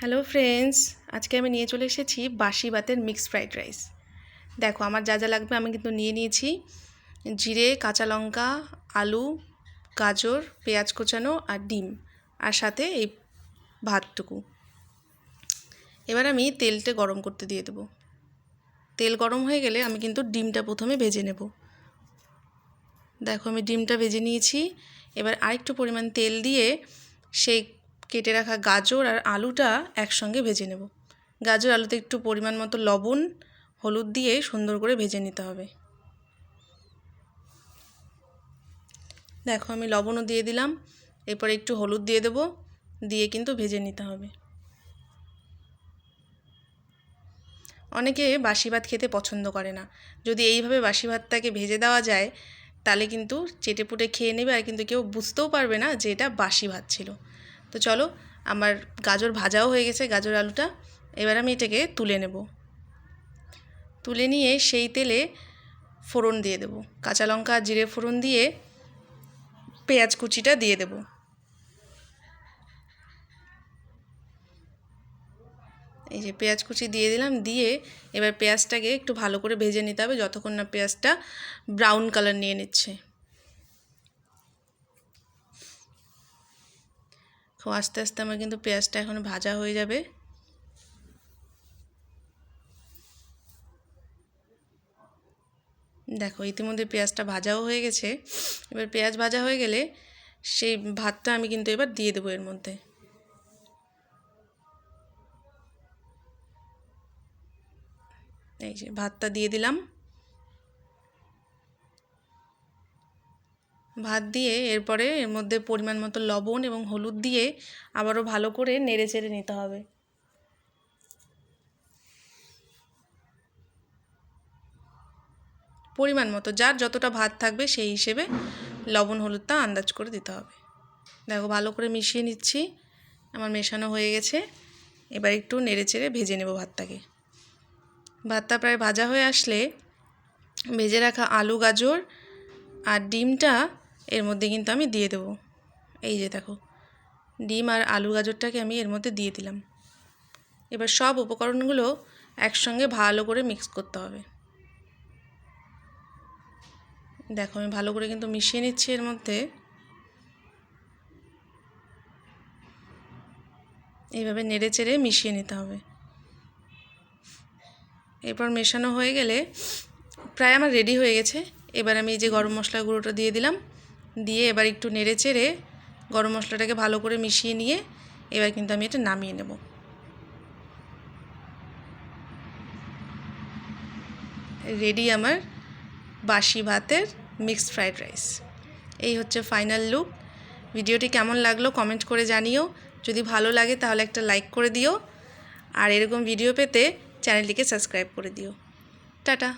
Hello friends, আজকে আমি নিয়ে চলে এসেছি বাসি ভাতের মিক্সড ফ্রাইড রাইস। দেখো আমার যা যা লাগবে আমি কিন্তু নিয়ে নিয়েছি জিরে, কাঁচা লঙ্কা, আলু, গাজর, পেঁয়াজ কোচানো আর ডিম, আর সাথে এই ভাতটুকু। এবার আমি তেলটা গরম করতে দিয়ে দেবো। তেল গরম হয়ে গেলে আমি কিন্তু ডিমটা প্রথমে ভেজে নেব। দেখো আমি ডিমটা ভেজে নিয়েছি। এবার আরেকটু পরিমাণ তেল দিয়ে সেই কেটে রাখা গাজর আর আলুটা একসঙ্গে ভেজে নেব। গাজর আলুতে একটু পরিমাণ মতো লবণ, হলুদ দিয়ে সুন্দর করে ভেজে নিতে হবে। দেখো আমি লবণও দিয়ে দিলাম, এরপর একটু হলুদ দিয়ে দেব, দিয়ে কিন্তু ভেজে নিতে হবে। অনেকে বাসি ভাত খেতে পছন্দ করে না, যদি এইভাবে বাসি ভাতটাকে ভেজে দেওয়া যায় তাহলে কিন্তু চেটেপুটে খেয়ে নেবে, আর কিন্তু কেউ বুঝতেও পারবে না যে এটা বাসি ভাত ছিল। তো চলো, আমার গাজর ভাজাও হয়ে গেছে, গাজর আলুটা। এবার আমি এটাকে তুলে নেব। তুলে নিয়ে সেই তেলে ফোড়ন দিয়ে দেব, কাঁচা লঙ্কা আর জিরে ফোড়ন দিয়ে পেঁয়াজ কুচিটা দিয়ে দেব। এই যে পেঁয়াজ কুচি দিয়ে দিলাম, দিয়ে এবার পেঁয়াজটাকে একটু ভালো করে ভেজে নিতে হবে যতক্ষণ না পেঁয়াজটা ব্রাউন কালার নিয়ে নিচ্ছে। খুব আস্তে আস্তে আমার কিন্তু পেঁয়াজটা এখন ভাজা হয়ে যাবে। দেখো ইতিমধ্যে পেঁয়াজটা ভাজাও হয়ে গেছে। এবার পেঁয়াজ ভাজা হয়ে গেলে সেই ভাতটা আমি কিন্তু এবার দিয়ে দেবো এর মধ্যে। এই যে ভাতটা দিয়ে দিলাম। ভাত দিয়ে এরপরে এর মধ্যে পরিমাণ মতো লবণ এবং হলুদ দিয়ে আবারও ভালো করে নেড়ে চেড়ে নিতে হবে। পরিমাণ মতো যার যতটা ভাত থাকবে সেই হিসেবে লবণ হলুদটা আন্দাজ করে দিতে হবে। দেখো ভালো করে মিশিয়ে নিচ্ছি, আমার মেশানো হয়ে গেছে। এবার একটু নেড়ে চেড়ে ভেজে নেব ভাতটাকে। ভাতটা প্রায় ভাজা হয়ে আসলে ভেজে রাখা আলু, গাজর আর ডিমটা এর মধ্যে কিন্তু আমি দিয়ে দেবো। এই যে দেখো ডিম আর আলু গাজরটাকে আমি এর মধ্যে দিয়ে দিলাম। এবার সব উপকরণগুলো একসঙ্গে ভালো করে মিক্স করতে হবে। দেখো আমি ভালো করে কিন্তু মিশিয়ে নিচ্ছি এর মধ্যে। এইভাবে নেড়ে চেড়ে মিশিয়ে নিতে হবে। এরপর মেশানো হয়ে গেলে প্রায় আমার রেডি হয়ে গেছে। এবার আমি এই যে গরম মশলা গুঁড়োটা দিয়ে দিলাম, দিয়ে এবার একটু নেড়ে চেড়ে গরম মশলাটাকে ভালো করে মিশিয়ে নিয়ে এবার কিন্তু আমি এটা নামিয়ে নেব। রেডি আমার বাসি ভাতের মিক্সড ফ্রাইড রাইস। এই হচ্ছে ফাইনাল লুক। ভিডিওটি কেমন লাগলো কমেন্ট করে জানিও। যদি ভালো লাগে তাহলে একটা লাইক করে দিও, আর এরকম ভিডিও পেতে চ্যানেলটিকে সাবস্ক্রাইব করে দিও। টাটা।